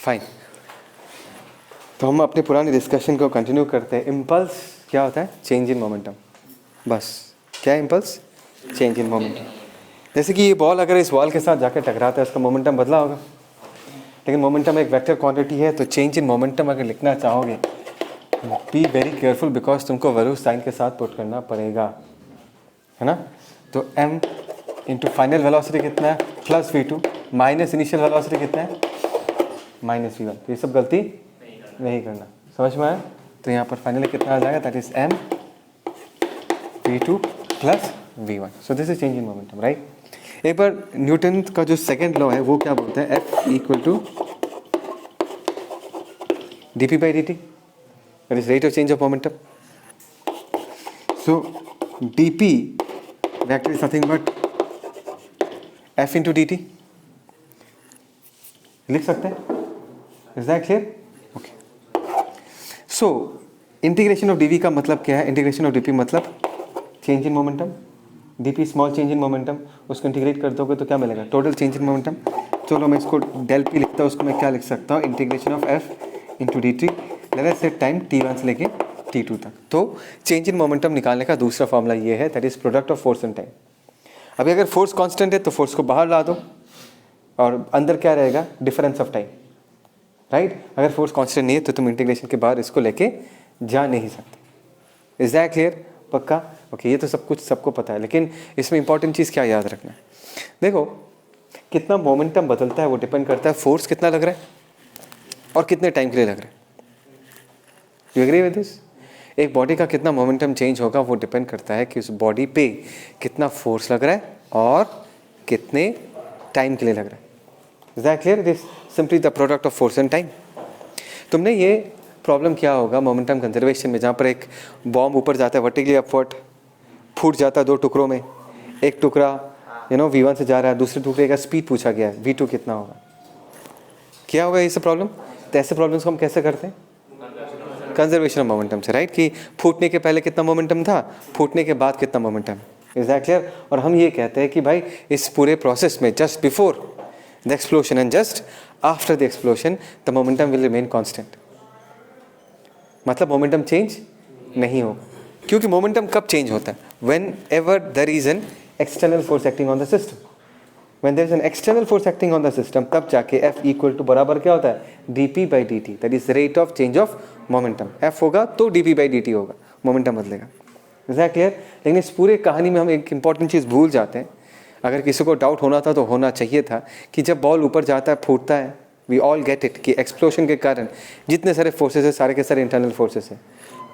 Fine, तो हम अपने पुराने डिस्कशन को कंटिन्यू करते हैं। इम्पल्स क्या होता है? Change in momentum. बस क्या है इम्पल्स? Change in momentum. जैसे कि ये बॉल अगर इस वॉल के साथ जाकर टकराता है, उसका मोमेंटम बदला होगा, लेकिन मोमेंटम एक वेक्टर क्वांटिटी है। तो चेंज इन मोमेंटम अगर लिखना चाहोगे, बी वेरी केयरफुल, बिकॉज तुमको वैल्यू साइन के साथ पुट करना पड़ेगा, है ना। तो m इंटू फाइनल वेलोसिटी कितना है? Plus v2 minus initial velocity कितना है? Minus v1। तो ये सब गलती नहीं करना, समझ में आया? तो यहाँ पर फाइनली कितना आ जाएगा? That is m v2 plus v1। So this is change in momentum, right. एक बार न्यूटन का जो सेकेंड लॉ है वो क्या बोलते हैं? F equal to dp by dt, that is rate of change of momentum. So dp vector is nothing but f into dt. लिख सकते हैं? Is that clear? Okay. So integration of dv का मतलब क्या है? इंटीग्रेशन ऑफ dp मतलब change in momentum, dp small change in momentum, उसको integrate कर दोगे तो क्या मिलेगा? Total change in momentum. चलो मैं इसको डेल p लिखता हूँ, उसको मैं क्या लिख सकता हूँ? Integration of f into dt, let us से टाइम t1 से लेके t2 तक। तो चेंज इन मोमेंटम निकालने का दूसरा फॉर्मूला ये है, that is product of force and time. अभी अगर फोर्स कांस्टेंट है तो फोर्स को बाहर ला दो और अंदर क्या रहेगा? Difference of time, right. अगर फोर्स कांस्टेंट नहीं है तो तुम इंटीग्रेशन के बाहर इसको लेके जा नहीं सकते। Is that clear? पक्का? ओके, ये तो सब कुछ सबको पता है, लेकिन इसमें इंपॉर्टेंट चीज़ क्या याद रखना है? देखो, कितना मोमेंटम बदलता है वो डिपेंड करता है फोर्स कितना लग रहा है और कितने टाइम के लिए लग रहा है। You agree with this? एक बॉडी का कितना मोमेंटम चेंज होगा वो डिपेंड करता है कि उस बॉडी पे कितना फोर्स लग रहा है और कितने टाइम के लिए लग रहा है। Is that clear? It is simply the product of force and time. तुमने ये प्रॉब्लम किया होगा मोमेंटम कंजर्वेशन में, जहाँ पर एक बॉम्ब ऊपर जाता है वर्टिकली अपवर्ड, फूट जाता है दो टुकड़ों में, एक टुकड़ा v1 से जा रहा है, दूसरे टुकड़े का स्पीड पूछा गया है v2 कितना होगा। क्या होगा ये सब प्रॉब्लम? तो ऐसे प्रॉब्लम्स को हम कैसे करते हैं? कंजर्वेशन ऑफ मोमेंटम से, राइट। कि फूटने के पहले कितना मोमेंटम था, फूटने के बाद कितना मोमेंटम। Is that clear? और हम ये कहते हैं कि भाई इस पूरे प्रोसेस में just before the explosion and just after the explosion the momentum will remain constant. मतलब मोमेंटम चेंज नहीं होगा, क्योंकि मोमेंटम कब चेंज होता है? Whenever there is an external force acting on the system. When there is an external force acting on the system, तब जाके F equal to बराबर क्या होता है? dp by dt, that is rate of change of momentum. F होगा तो dp by dt होगा, momentum बदलेगा। Is that clear? लेकिन इस पूरे कहानी में हम एक इंपॉर्टेंट चीज़ भूल जाते हैं। अगर किसी को डाउट होना था तो होना चाहिए था कि जब बॉल ऊपर जाता है, फूटता है, वी ऑल गेट इट कि एक्सप्लोशन के कारण जितने सारे फोर्सेस है सारे के सारे इंटरनल फोर्सेस है।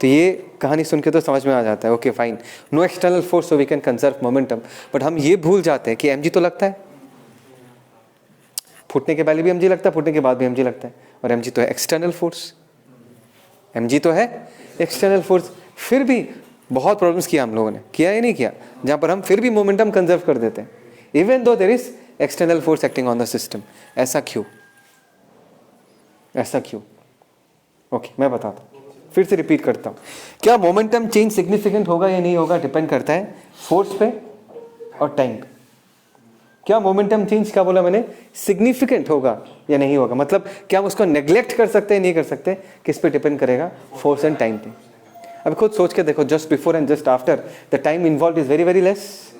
तो ये कहानी सुन के तो समझ में आ जाता है, okay fine, no external force so we can conserve momentum. But हम ये भूल जाते हैं कि mg तो लगता है, फूटने के पहले भी mg लगता है, फूटने के बाद भी mg लगता है, और mg तो है एक्सटर्नल फोर्स। mg तो है एक्सटर्नल फोर्स। फिर भी बहुत प्रॉब्लम्स किया हम लोगों ने, किया या नहीं किया, जहाँ पर हम फिर भी मोमेंटम कंजर्व कर देते हैं even though there is external force acting on the system. ऐसा क्यों? ऐसा क्यों? ओके, मैं बताता हूँ, फिर से रिपीट करता हूँ। क्या मोमेंटम चेंज सिग्निफिकेंट होगा या नहीं होगा? डिपेंड करता है फोर्स पे और टाइम पे। क्या मोमेंटम चेंज, क्या बोला मैंने, सिग्निफिकेंट होगा या नहीं होगा? मतलब क्या हम उसको नेग्लेक्ट कर सकते हैं, नहीं कर सकते? किस पे डिपेंड करेगा? फोर्स एंड टाइम पे। अब खुद सोच के देखो, just before and just after the time involve is very very less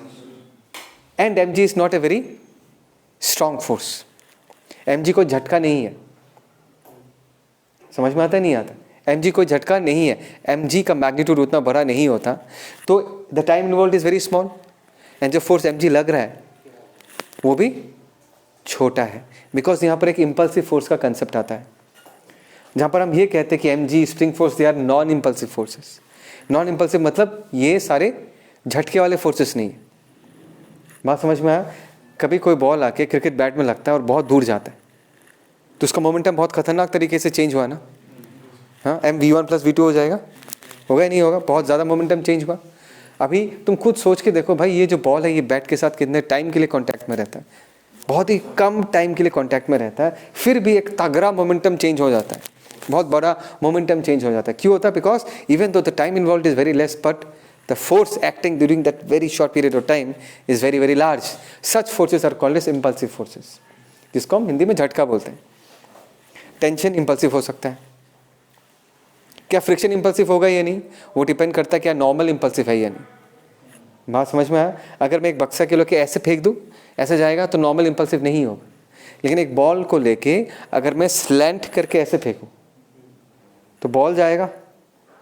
and mg is not a very strong force. mg कोई झटका नहीं है, समझ में आता है नहीं आता? mg कोई झटका नहीं है, mg का मैग्नीट्यूड उतना बड़ा नहीं होता, तो the time involve is very small and जो फोर्स mg लग रहा है वो भी छोटा है, बिकॉज यहाँ पर एक इम्पल्सिव फोर्स का कंसेप्ट आता है, जहाँ पर हम ये कहते हैं कि mg spring force they are non impulsive forces. Non impulsive मतलब ये सारे झटके वाले फोर्सेस नहीं है। बात समझ में आया? कभी कोई बॉल आके क्रिकेट बैट में लगता है और बहुत दूर जाता है, तो उसका मोमेंटम बहुत खतरनाक तरीके से चेंज हुआ ना। हाँ, v1 प्लस v2 हो जाएगा, होगा या नहीं होगा? बहुत ज़्यादा मोमेंटम चेंज हुआ। अभी तुम खुद सोच के देखो भाई, ये जो बॉल है ये बैट के साथ कितने टाइम के लिए कांटेक्ट में रहता है? बहुत ही कम टाइम के लिए कांटेक्ट में रहता है, फिर भी एक तगड़ा मोमेंटम चेंज हो जाता है, बहुत बड़ा मोमेंटम चेंज हो जाता है। क्यों होता है? Because even though the time involve is very less, but the force acting during that very short period of time is very very large. Such forces are called as impulsive forces, जिसको हम हिंदी में झटका बोलते हैं। Tension impulsive हो सकता है। क्या फ्रिक्शन इंपल्सिव होगा या नहीं, वो डिपेंड करता है क्या नॉर्मल इंपल्सिव है या नहीं। बात समझ में आया? अगर मैं एक बक्सा के लेके ऐसे फेंक दूँ, ऐसे जाएगा तो नॉर्मल इंपल्सिव नहीं होगा। लेकिन एक बॉल को लेके अगर मैं स्लैंट करके ऐसे फेंकूँ तो बॉल जाएगा,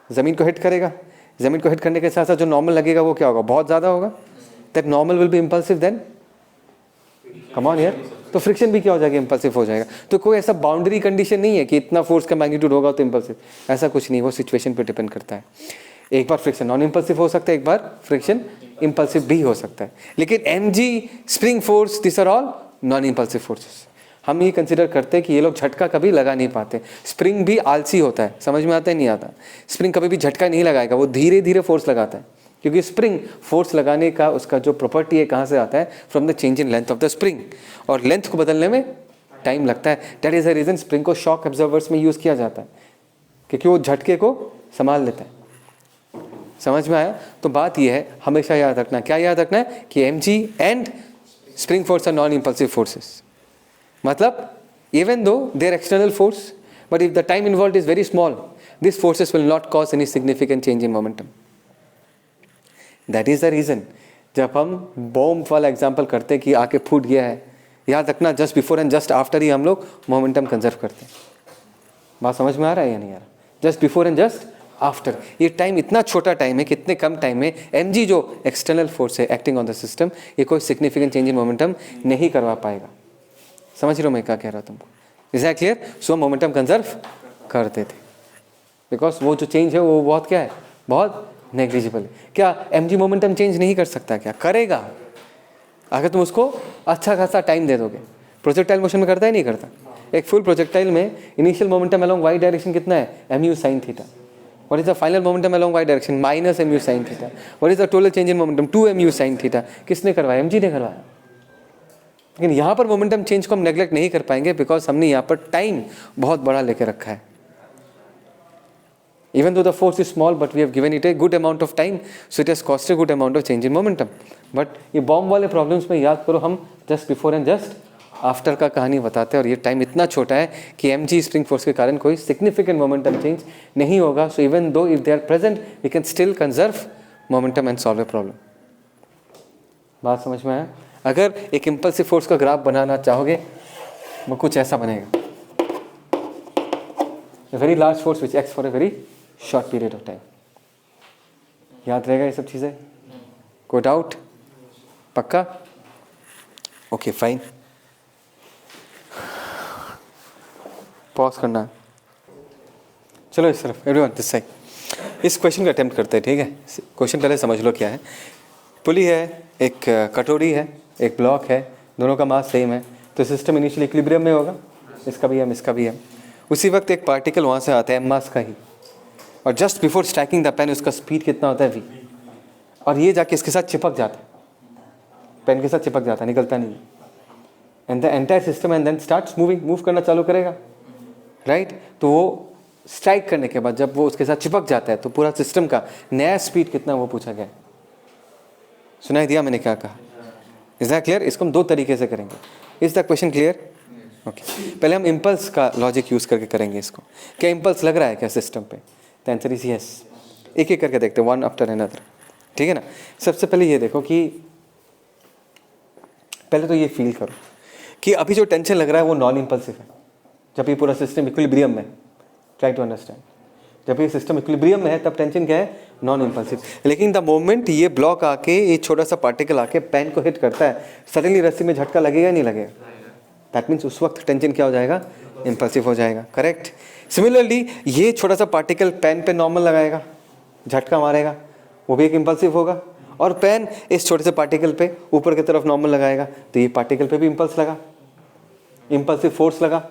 ज़मीन को हिट करेगा, ज़मीन को हिट करने के साथ साथ जो नॉर्मल लगेगा वो क्या होगा, बहुत ज़्यादा होगा। That normal will be impulsive then, come on यार। तो फ्रिक्शन भी क्या हो जाएगा, इंपल्सिव हो जाएगा। तो कोई ऐसा बाउंड्री कंडीशन नहीं है कि इतना फोर्स का मैग्नीट्यूड होगा तो इंपल्सिव, ऐसा कुछ नहीं, वो सिचुएशन पे डिपेंड करता है। एक बार फ्रिक्शन नॉन इंपल्सिव हो सकता है, एक बार फ्रिक्शन इंपल्सिव भी हो सकता है। लेकिन mg, spring force, this are all non impulsive forces. हम ये कंसिडर करते हैं कि ये लोग झटका कभी लगा नहीं पाते। स्प्रिंग भी आलसी होता है, समझ में आता है नहीं आता। स्प्रिंग कभी भी झटका नहीं लगाएगा, वो धीरे धीरे फोर्स लगाता है, क्योंकि स्प्रिंग फोर्स लगाने का उसका जो प्रॉपर्टी है कहाँ से आता है, from the change in length of the spring, और लेंथ को बदलने में टाइम लगता है। That is the reason spring को शॉक एब्जॉर्वर्स में यूज़ किया जाता है, क्योंकि वो झटके को संभाल लेता है। समझ में आया? तो बात यह है, हमेशा याद रखना, क्या याद रखना है कि mg and spring force are non impulsive forces. मतलब even though they are external force, but if the time involved is very small, these forces will not cause any significant change in momentum. That is the reason जब हम bomb वाला example करते हैं कि आके फूट गया है, याद रखना just before and just after he हम लोग मोमेंटम कंजर्व करते हैं। बात समझ में आ रहा है या नहीं आ रहा? Just before and just after, ये टाइम इतना छोटा टाइम है, कितने कम टाइम में mg जो एक्सटर्नल फोर्स है एक्टिंग ऑन द सिस्टम, ये कोई सिग्निफिकेंट चेंज इन मोमेंटम नहीं करवा पाएगा। समझ रहे हो मैं क्या कह रहा हूँ तुमको? Is that clear? So momentum conserve करते थे, बिकॉज वो जो चेंज है वो बहुत क्या है, बहुत नेग्लिजिबल है। क्या mg मोमेंटम चेंज नहीं कर सकता? क्या करेगा, अगर तुम उसको अच्छा खासा टाइम दे दोगे। प्रोजेक्टाइल मोशन में करता है नहीं करता? एक फुल प्रोजेक्टाइल में initial momentum along y direction कितना है, mu sin theta. What is the final momentum along y direction, minus mu sin theta. What is the total change in momentum, 2 mu sin theta. किसने करवाया? mg ने करवाया। लेकिन यहाँ पर momentum change को हम नेग्लेक्ट नहीं कर पाएंगे, बिकॉज हमने यहाँ पर टाइम बहुत बड़ा लेके रखा है। Even though the force is small, but we have given it a good amount of time, so it has caused a good amount of change in momentum. But ये बॉम्ब वाले प्रॉब्लम्स में याद करो, हम just before and just after का कहानी बताते हैं, और ये टाइम इतना छोटा है कि mg स्प्रिंग फोर्स के कारण कोई सिग्निफिकेंट मोमेंटम चेंज नहीं होगा। So even though if they are present, we can still conserve momentum and solve a problem. बात समझ में आया? अगर एक इम्पल्सिव फोर्स का ग्राफ बनाना चाहोगे, वो कुछ ऐसा बनेगा, a very large force which acts for a very short period of time। याद रहेगा ये सब चीज़ें? कोई डाउट? पक्का? ओके फाइन, पॉज करना है। चलो इस तरफ, एवरीवन दिस साइड। इस क्वेश्चन का अटेम्प्ट करते हैं, ठीक है? क्वेश्चन पहले समझ लो क्या है। पुली है, एक कटोरी है, एक ब्लॉक है, दोनों का मास सेम है, तो सिस्टम इनिशियली इक्विलिब्रियम में होगा, इसका भी है इसका भी है। उसी वक्त एक पार्टिकल वहाँ से आता है एम मास का ही, और just before striking the pen उसका स्पीड कितना होता है v, और ये जाके इसके साथ चिपक जाता है, पेन के साथ चिपक जाता है, निकलता नहीं, and the entire system and then starts moving, move करना चालू करेगा, राइट? तो वो स्ट्राइक करने के बाद जब वो उसके साथ चिपक जाता है तो पूरा सिस्टम का नया स्पीड कितना वो पूछा गया। सुनाई दिया मैंने क्या कहा? Is that clear? इसको हम दो तरीके से करेंगे। Is the question clear? Okay, पहले हम इम्पल्स का लॉजिक यूज़ करके करेंगे इसको। क्या इम्पल्स लग रहा है क्या सिस्टम पे? The answer is yes. एक एक करके देखते हैं, वन आफ्टर अनदर, ठीक है ना? सबसे पहले ये देखो कि पहले तो ये फील करो कि अभी जो टेंशन लग रहा है वो नॉन इम्पल्सिव है, जब ये पूरा सिस्टम इक्विलिब्रियम में। ट्राई टू अंडरस्टैंड, जब ये सिस्टम इक्विलिब्रियम में है तब टेंशन क्या है? Non impulsive. लेकिन द मोमेंट ये ब्लॉक आके, ये छोटा सा पार्टिकल आके पेन को हिट करता है, सडनली रस्सी में झटका लगेगा नहीं लगेगा? दैट मीन्स उस वक्त टेंशन क्या हो जाएगा? इम्पल्सिव हो जाएगा, करेक्ट? सिमिलरली ये छोटा सा पार्टिकल पेन पे नॉर्मल लगाएगा, झटका मारेगा, वो भी एक इम्पल्सिव होगा। और पेन इस छोटे से पार्टिकल पे ऊपर की तरफ नॉर्मल लगाएगा, तो ये पार्टिकल पे भी इम्पल्स लगा, इम्पल्सिव फोर्स लगा,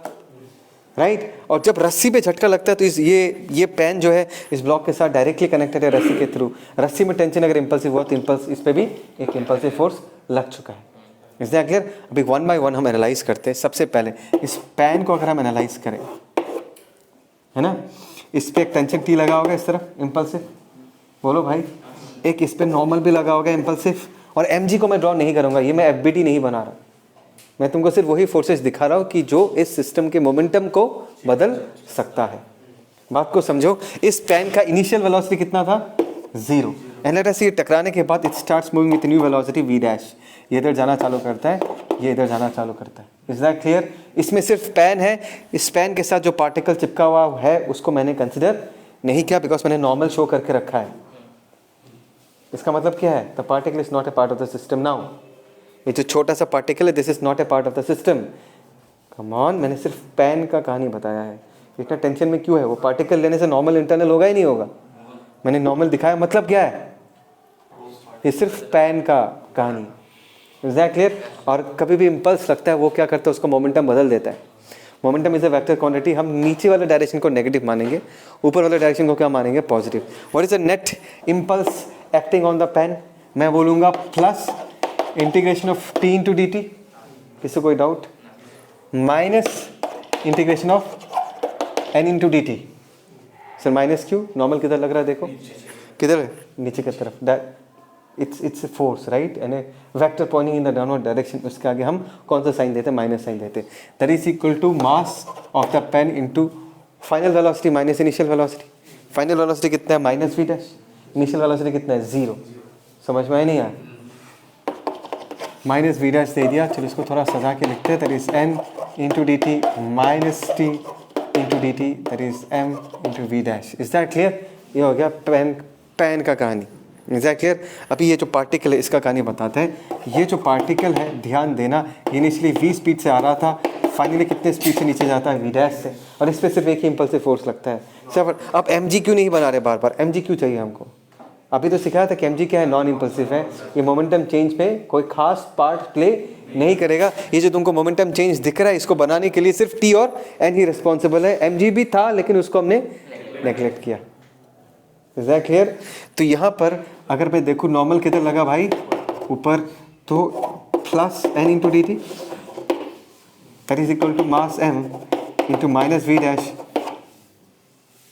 राइट? और जब रस्सी पे झटका लगता है तो ये पेन जो है इस ब्लॉक के साथ डायरेक्टली कनेक्टेड है रस्सी के थ्रू। रस्सी में टेंशन अगर इम्पल्सिव हुआ तो इम्पल्स इस पे भी एक इम्पल्सिव फोर्स लग चुका है। Is that clear? अभी वन बाय वन हम एनालाइज करते हैं। सबसे पहले इस पेन को अगर हम एनालाइज करें, है ना, इस पे एक टेंशन टी लगा होगा इस तरफ इम्पल्सिव, बोलो भाई, एक इस पे नॉर्मल भी लगा होगा इम्पल्सिव, और mg को मैं ड्रॉ नहीं करूंगा, ये मैं fbt नहीं बना रहा, मैं तुमको सिर्फ वही फोर्सेस दिखा रहा हूँ कि जो इस सिस्टम के मोमेंटम को बदल सकता है। बात को समझो, इस पेन का इनिशियल वेलोसिटी कितना था, 0, एंड लेट अस सी टकराने के बाद it starts moving with new velocity v dash. ये इधर जाना चालू करता है, ये इधर जाना चालू करता है। Is that clear? इसमें सिर्फ पेन है, इस पेन के साथ जो पार्टिकल चिपका हुआ है उसको मैंने कंसिडर नहीं किया, बिकॉज मैंने नॉर्मल शो करके रखा है। इसका मतलब क्या है, the particle is not a part of the system now. ये जो छोटा सा पार्टिकल है, this is not a part of the system. Come on, मैंने सिर्फ पेन का कहानी बताया है, इतना टेंशन में क्यों है? वो पार्टिकल लेने से नॉर्मल इंटरनल होगा ही नहीं होगा। मैंने नॉर्मल दिखाया, मतलब क्या है, ये सिर्फ पेन का कहानी। Is that clear? और कभी भी इम्पल्स लगता है, वो क्या करता है, उसका मोमेंटम बदल देता है। Momentum is a vector quantity. हम नीचे वाले डायरेक्शन को नेगेटिव मानेंगे, ऊपर वाले डायरेक्शन को क्या मानेंगे, positive. What is the net impulse acting on the pen? मैं बोलूँगा plus integration of t into d t, किसी कोई doubt, minus integration of n into d t. Sir minus क्यों? नॉर्मल किधर लग रहा है, देखो किधर है, नीचे की तरफ। It's a force right, and A vector pointing in the downward direction. उसके आगे हम कौन सा साइन देते हैं, माइनस साइन देते हैं। That is equal to mass of the pen into final velocity minus initial velocity. Final velocity कितना है, minus v dash. Initial velocity कितना है, 0। समझ में नहीं आया? माइनस v डैश दे दिया। चलो इसको थोड़ा सजा के लिखते हैं। That is n into d T minus t into d t, that is m into v dash. Is that clear? ये हो गया पेन का कहानी। Is that clear? अभी ये जो पार्टिकल है इसका कहानी बताते हैं। ये जो पार्टिकल है, ध्यान देना, ये इनिशियली v स्पीड से आ रहा था, फाइनली कितने स्पीड से नीचे जाता है, v डैश से, और इस पर सिर्फ एक ही इम्पल्सिव फोर्स लगता है। सर अब mg क्यों नहीं बना रहे बार बार, mg क्यों चाहिए हमको? अभी तो सिखाया था कि mg क्या है, नॉन इम्पल्सिव है। ये मोमेंटम चेंज पे कोई खास पार्ट प्ले नहीं करेगा। ये जो तुमको मोमेंटम चेंज दिख रहा है, इसको बनाने के लिए सिर्फ t और n ही रिस्पॉन्सिबल है। mg भी था लेकिन उसको हमने नेग्लेक्ट किया। Is that clear? तो यहाँ पर अगर मैं देखूँ नॉर्मल किधर लगा भाई, ऊपर, तो plus n into d t, that is equal to mass m into minus v dash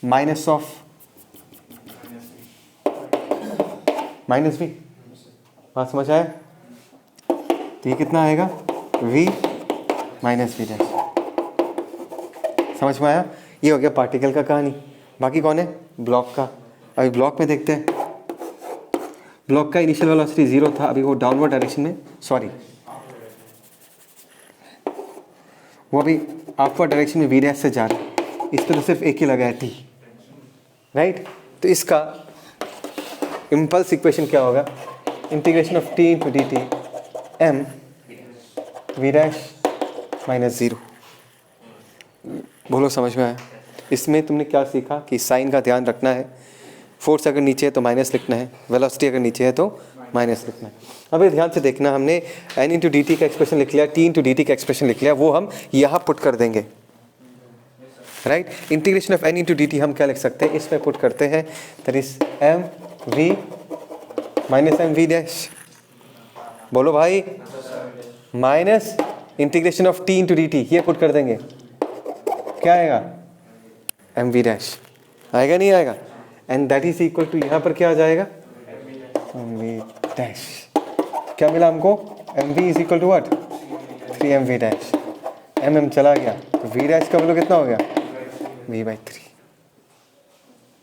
minus of minus v। बात समझ आया? तो ये कितना आएगा, v माइनस v डैश। समझ में आया? ये हो गया पार्टिकल का कहानी। बाकी कौन है, ब्लॉक का। अभी ब्लॉक में देखते हैं। ब्लॉक का इनिशियल वेलोसिटी 0 था, अभी वो डाउनवर्ड डायरेक्शन में, सॉरी वो अभी अपवर्ड डायरेक्शन में v डैश से जा रहा है। इस पर तो सिर्फ एक ही लगा है t, राइट? तो इसका इम्पल्स इक्वेशन क्या होगा, integration of t into d T m v dash minus 0। बोलो समझ में आया? इसमें तुमने क्या सीखा कि साइन का ध्यान रखना है। फोर्स अगर नीचे है तो माइनस लिखना है, वेलोसिटी अगर नीचे है तो माइनस लिखना है। अभी ध्यान से देखना, हमने n इंटू डी टी का एक्सप्रेशन लिख लिया, t इंटू डी टी का एक्सप्रेशन लिख लिया, वो हम यहाँ पुट कर देंगे, right? Integration of n into d T हम क्या लिख सकते हैं, इसमें पुट करते हैं, that is m v minus m v dash. बोलो भाई, minus integration of t into d T, ये पुट कर देंगे, क्या आएगा, m v डैश। आएगा नहीं आएगा? And that is equal to, यहाँ पर क्या आ जाएगा, m v डैश। क्या मिला हमको, m v is equal to what, 3m v dash. m चला गया तो v डैश का वैल्यू कितना हो गया, v/3।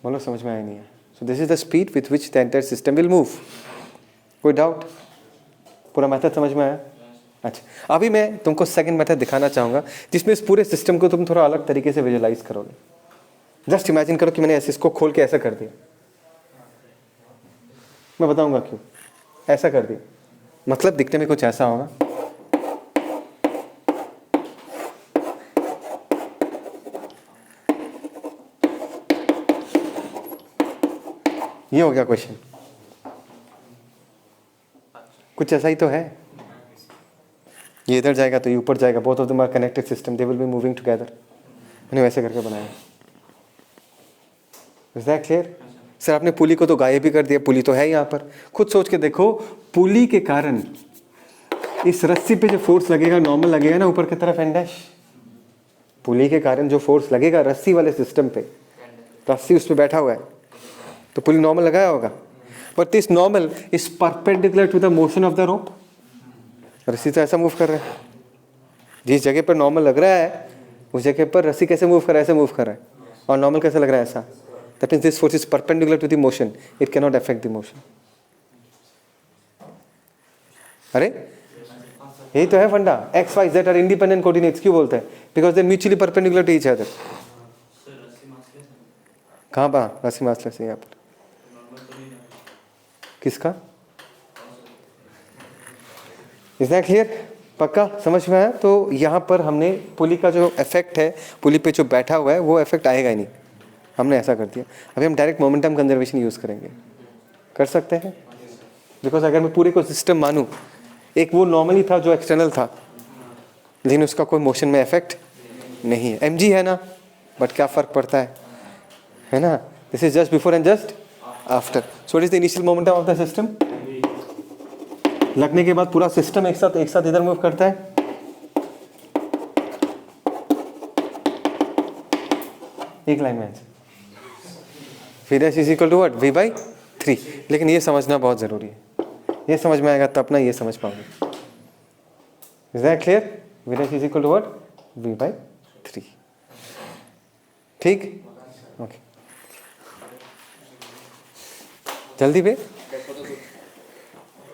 बोलो समझ में आया नहीं है? So this is the speed with which the entire system will move. कोई डाउट? पूरा मेथड समझ में आया? अच्छा, अभी मैं तुमको सेकंड मेथड दिखाना चाहूँगा जिसमें इस पूरे सिस्टम को तुम थोड़ा अलग तरीके से विजुअलाइज करोगे। जस्ट इमेजिन करो कि मैंने ऐसे इसको खोल के ऐसा कर दिया, मैं बताऊंगा क्यों ऐसा कर दिया। मतलब दिखने में कुछ ऐसा होगा, ये हो गया क्वेश्चन, कुछ ऐसा ही तो है। ये इधर जाएगा तो ये ऊपर जाएगा, both of them are connected system, they will be moving together. मैंने वैसे करके बनाया। Is that clear? सर आपने पुली को तो गायब भी कर दिया, पुली तो है यहाँ पर। खुद सोच के देखो, पुली के कारण इस रस्सी पे जो फोर्स लगेगा, नॉर्मल लगेगा ना ऊपर की तरफ एन डैश, पुली के कारण जो फोर्स लगेगा रस्सी वाले सिस्टम पे, रस्सी उस पर बैठा हुआ है तो पुली नॉर्मल लगाया होगा, but this normal is perpendicular to the motion of the rope. रस्सी तो ऐसा मूव कर रहा है, जिस जगह पर नॉर्मल लग रहा है उस जगह पर रस्सी कैसे मूव कर रहा है, ऐसे मूव कर रहा है, और नॉर्मल कैसे लग रहा है, ऐसा. That means this force is perpendicular to the motion, it can not affect the motion. अरे यही तो है फंडा. X y z are independent coordinates क्यों बोलते हैं? Because they mutually perpendicular to each other. कहाँ पर रस्सी मासलेस है यहाँ पर? किसका? Is that clear? पक्का समझ में आया? तो यहाँ पर हमने पुली का जो इफेक्ट है, पुली पे जो बैठा हुआ है वो इफेक्ट आएगा ही नहीं. हमने ऐसा कर दिया. अभी हम डायरेक्ट मोमेंटम कंजर्वेशन यूज़ करेंगे. कर सकते हैं? बिकॉज अगर मैं पूरे को सिस्टम मानूँ, एक वो नॉर्मली था जो एक्सटर्नल था, लेकिन उसका कोई मोशन में इफेक्ट नहीं है. mg है ना, बट क्या फ़र्क पड़ता है ना. This is just before and just after. So what is the initial momentum of the system? लगने के बाद पूरा सिस्टम एक साथ इधर मूव करता है. एक लाइन में फिर s is equal to what? v/3. लेकिन ये समझना बहुत ज़रूरी है. ये समझ में आएगा तब ना ये समझ पाओगे. Is that clear? v is equal to what? v/3. ठीक, ओके. जल्दी पे